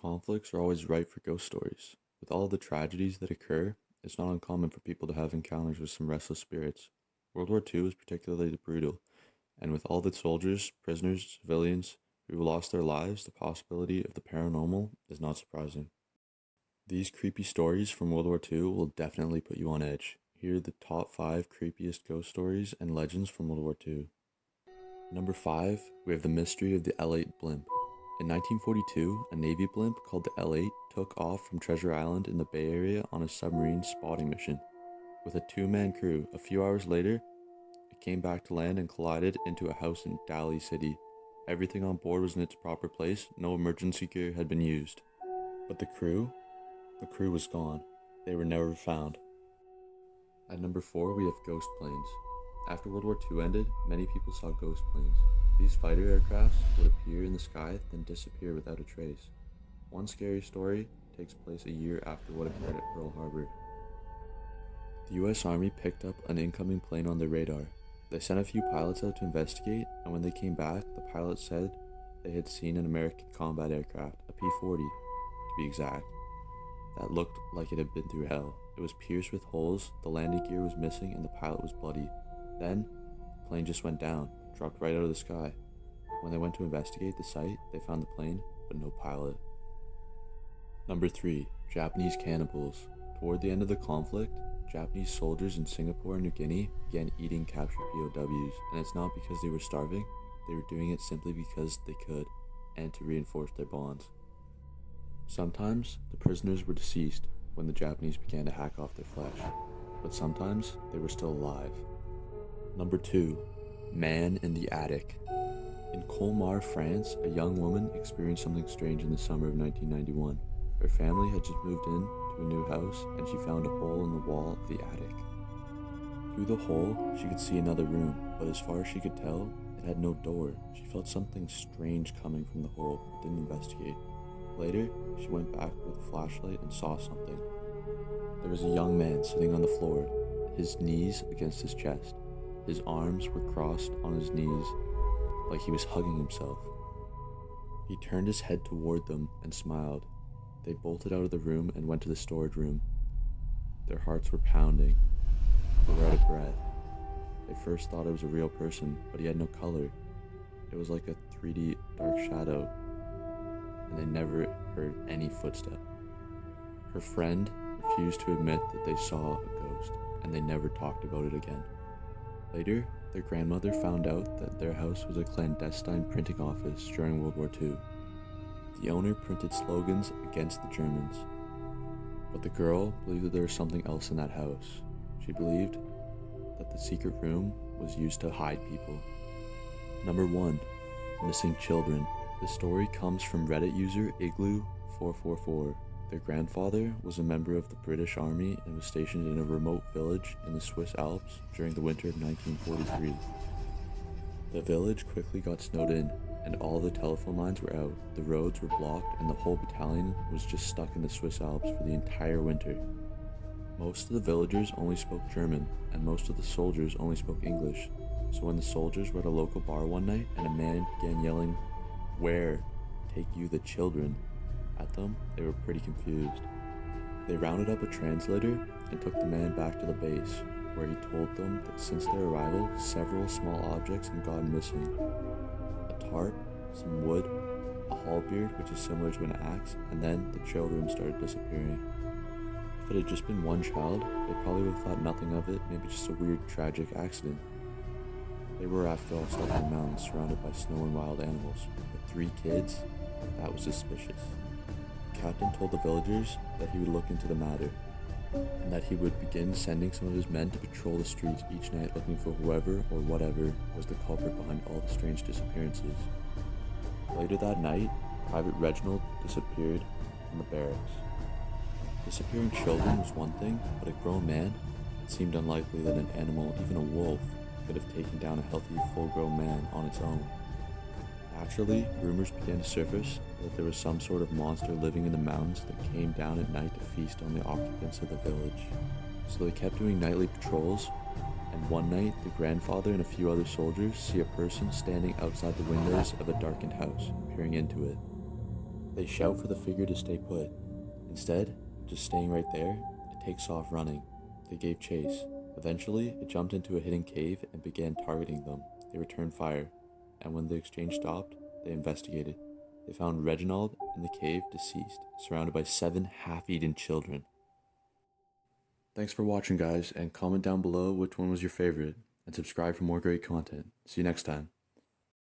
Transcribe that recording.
Conflicts are always ripe for ghost stories. With all the tragedies that occur, it's not uncommon for people to have encounters with some restless spirits. World War II was particularly brutal, and with all the soldiers, prisoners, civilians who lost their lives, the possibility of the paranormal is not surprising. These creepy stories from World War II will definitely put you on edge. Here are the top 5 creepiest ghost stories and legends from World War II. Number 5, we have the mystery of the L-8 blimp. In 1942, a Navy blimp called the L-8 took off from Treasure Island in the Bay Area on a submarine spotting mission. With a 2-man crew, a few hours later, it came back to land and collided into a house in Daly City. Everything on board was in its proper place, no emergency gear had been used. But the crew was gone. They were never found. At number 4, we have ghost planes. After World War II ended, many people saw ghost planes. These fighter aircrafts would appear in the sky, then disappear without a trace. One scary story takes place a year after what occurred at Pearl Harbor. The US Army picked up an incoming plane on their radar. They sent a few pilots out to investigate, and when they came back, the pilots said they had seen an American combat aircraft, a P-40, to be exact, that looked like it had been through hell. It was pierced with holes, the landing gear was missing, and the pilot was bloody. Then, the plane just went down, dropped right out of the sky. When they went to investigate the site, they found the plane, but no pilot. Number 3, Japanese cannibals. Toward the end of the conflict, Japanese soldiers in Singapore and New Guinea began eating captured POWs, and it's not because they were starving, they were doing it simply because they could, and to reinforce their bonds. Sometimes, the prisoners were deceased when the Japanese began to hack off their flesh, but sometimes they were still alive. Number 2, Man in the Attic. In Colmar, France, a young woman experienced something strange in the summer of 1991. Her family had just moved in to a new house, and she found a hole in the wall of the attic. Through the hole, she could see another room, but as far as she could tell, it had no door. She felt something strange coming from the hole, but didn't investigate. Later, she went back with a flashlight and saw something. There was a young man sitting on the floor, his knees against his chest. His arms were crossed on his knees, like he was hugging himself. He turned his head toward them and smiled. They bolted out of the room and went to the storage room. Their hearts were pounding. They were out of breath. They first thought it was a real person, but he had no color. It was like a 3D dark shadow, and they never heard any footstep. Her friend refused to admit that they saw a ghost, and they never talked about it again. Later, their grandmother found out that their house was a clandestine printing office during World War II. The owner printed slogans against the Germans. But the girl believed that there was something else in that house. She believed that the secret room was used to hide people. Number 1, Missing Children. The story comes from Reddit user Igloo444. Their grandfather was a member of the British Army and was stationed in a remote village in the Swiss Alps during the winter of 1943. The village quickly got snowed in, and all the telephone lines were out, the roads were blocked, and the whole battalion was just stuck in the Swiss Alps for the entire winter. Most of the villagers only spoke German, and most of the soldiers only spoke English, so when the soldiers were at a local bar one night and a man began yelling, "Where? Take you the children," at them, they were pretty confused. They rounded up a translator and took the man back to the base, where he told them that since their arrival, several small objects had gone missing. A tarp, some wood, a halberd, which is similar to an axe, and then the children started disappearing. If it had just been one child, they probably would have thought nothing of it, maybe just a weird, tragic accident. They were, after all, stuck in the mountains surrounded by snow and wild animals. But 3 kids? That was suspicious. The captain told the villagers that he would look into the matter, and that he would begin sending some of his men to patrol the streets each night looking for whoever or whatever was the culprit behind all the strange disappearances. Later that night, Private Reginald disappeared from the barracks. Disappearing children was one thing, but a grown man? It seemed unlikely that an animal, even a wolf, could have taken down a healthy, full-grown man on its own. Naturally, rumors began to surface that there was some sort of monster living in the mountains that came down at night to feast on the occupants of the village. So they kept doing nightly patrols, and one night the grandfather and a few other soldiers see a person standing outside the windows of a darkened house, peering into it. They shout for the figure to stay put. Instead, just staying right there, it takes off running. They gave chase. Eventually, it jumped into a hidden cave and began targeting them. They returned fire, and when the exchange stopped, they investigated. They found Reginald in the cave, deceased, surrounded by 7 half-eaten children. Thanks for watching, guys, and comment down below which one was your favorite, and subscribe for more great content. See you next time.